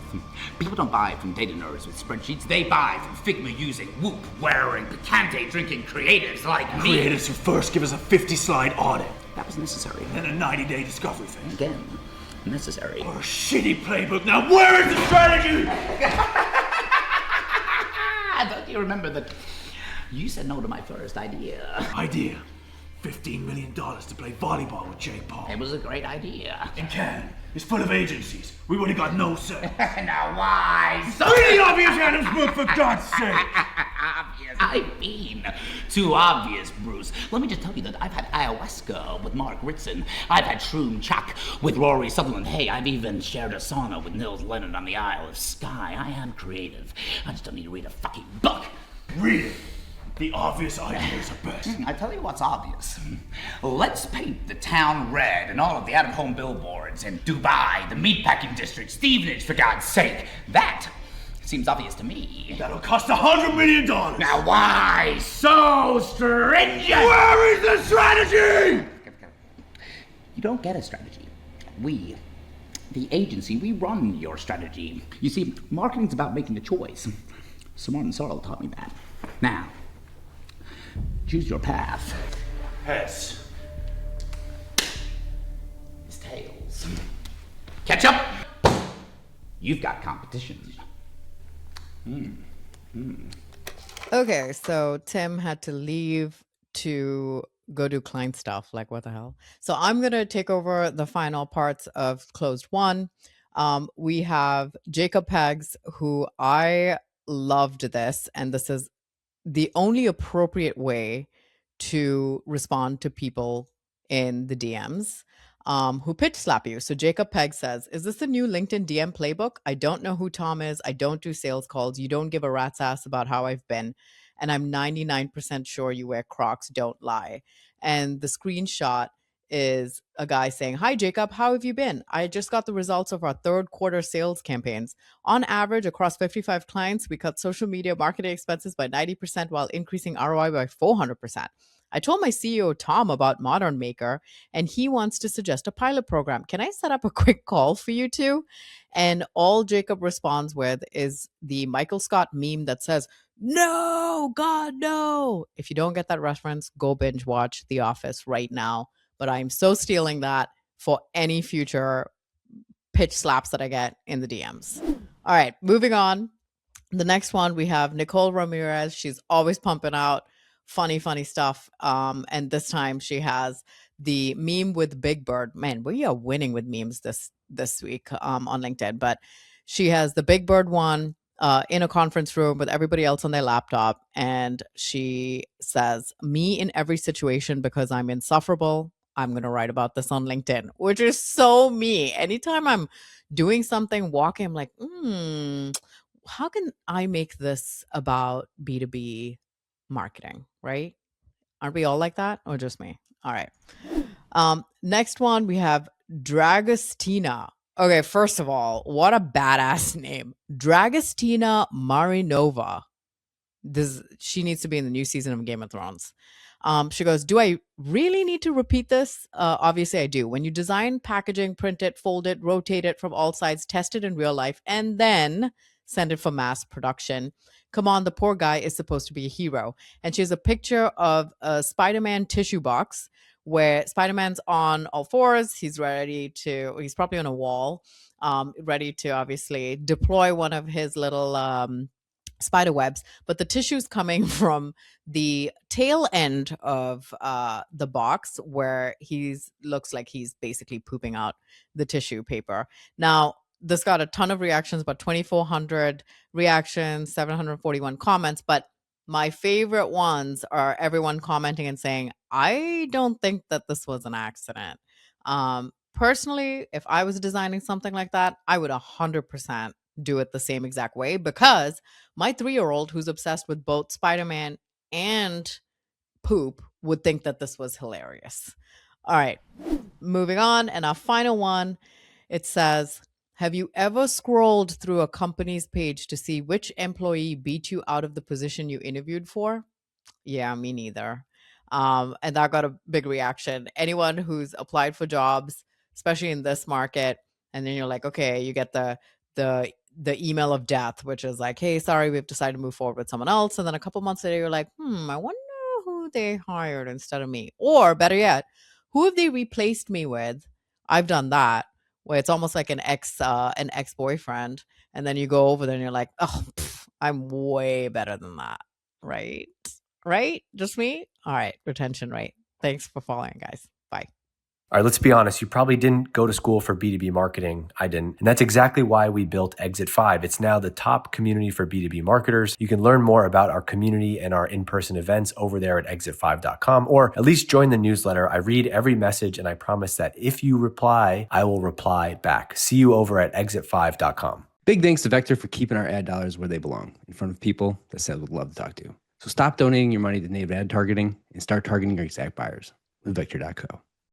People don't buy from data nerds with spreadsheets. They buy from Figma-using, Whoop-wearing, Picante-drinking creatives like me. Creators who first give us a 50-slide audit, That was necessary. then a 90-day discovery phase, Again, necessary. or a shitty playbook. Now where is the strategy? Don't you remember that you said no to my first idea? Idea. $15 million to play volleyball with Jake Paul. It was a great idea. In Cannes, it's full of agencies. We would have got no say. Now why? So Read the obvious Adam's book, for God's sake! obvious. I mean, too obvious, Bruce. Let me just tell you that I've had ayahuasca with Mark Ritson. I've had shroom chuck with Rory Sutherland. Hey, I've even shared a sauna with Nils Leonard on the Isle of Skye. I am creative. I just don't need to read a fucking book. Read it. The obvious ideas are best. I tell you what's obvious. Let's paint the town red and all of the out-of-home billboards in Dubai, the meatpacking district, Stevenage, for God's sake. That seems obvious to me. That'll cost $100 million. Now why so stringent? Where is the strategy? You don't get a strategy. We, the agency, we run your strategy. You see, marketing's about making a choice. Simone and Sorrel taught me that. Now, choose your path. Heads. It's tails. Catch up! You've got competition. Okay, so Tim had to leave to go do client stuff. Like, what the hell? So I'm going to take over the final parts of Closed One. We have Jacob Peggs, who I loved this, and this is the only appropriate way to respond to people in the DMs who pitch slap you. So Jacob Pegg says, is this the new LinkedIn DM playbook? I don't know who Tom is. I don't do sales calls. You don't give a rat's ass about how I've been. And I'm 99% sure you wear Crocs. Don't lie. And the screenshot is a guy saying, hi, Jacob, how have you been? I just got the results of our third quarter sales campaigns. On average, across 55 clients, we cut social media marketing expenses by 90% while increasing ROI by 400%. I told my CEO, Tom, about Modern Maker, and he wants to suggest a pilot program. Can I set up a quick call for you two? And all Jacob responds with is the Michael Scott meme that says, no, God, no. If you don't get that reference, go binge watch The Office right now. But I'm so stealing that for any future pitch slaps that I get in the DMs. All right, moving on. The next one, we have Nicole Ramirez. She's always pumping out funny stuff. And this time she has the meme with Big Bird. Man, we are winning with memes this week on LinkedIn. But she has the Big Bird one in a conference room with everybody else on their laptop. And she says, me in every situation because I'm insufferable. I'm going to write about this on LinkedIn, which is so me. Anytime I'm doing something, walking, I'm like, how can I make this about B2B marketing, right? Aren't we all like that, or just me? All right. Next one, we have Dragostina. Okay, first of all, what a badass name. Dragostina Marinova. She needs to be in the new season of Game of Thrones. She goes, do I really need to repeat this? Obviously, I do. When you design packaging, print it, fold it, rotate it from all sides, test it in real life, and then send it for mass production. Come on, the poor guy is supposed to be a hero. And she has a picture of a Spider-Man tissue box where Spider-Man's on all fours. He's probably on a wall, ready to obviously deploy one of his little spider webs, but the tissue's coming from the tail end of the box where looks like he's basically pooping out the tissue paper. Now, this got a ton of reactions, about 2,400 reactions, 741 comments, but my favorite ones are everyone commenting and saying, I don't think that this was an accident. Personally, if I was designing something like that, I would 100% do it the same exact way, because my 3-year-old who's obsessed with both Spider-Man and poop would think that this was hilarious. All right, moving on. And our final one, it says, have you ever scrolled through a company's page to see which employee beat you out of the position you interviewed for? Yeah, me neither. And that got a big reaction. Anyone who's applied for jobs, especially in this market, and then you're like, okay, you get the email of death, which is like, hey, sorry, we've decided to move forward with someone else. And then a couple months later, you're like, I wonder who they hired instead of me. Or better yet, who have they replaced me with? I've done that, where it's almost like an ex-boyfriend. And then you go over there and you're like, oh, I'm way better than that. Right? Just me? All right. Retention rate. Thanks for following, guys. Bye. All right, let's be honest. You probably didn't go to school for B2B marketing. I didn't. And that's exactly why we built Exit 5. It's now the top community for B2B marketers. You can learn more about our community and our in-person events over there at exit5.com, or at least join the newsletter. I read every message, and I promise that if you reply, I will reply back. See you over at exit5.com. Big thanks to Vector for keeping our ad dollars where they belong, in front of people that Seth would love to talk to. So stop donating your money to native ad targeting and start targeting your exact buyers with Vector.co.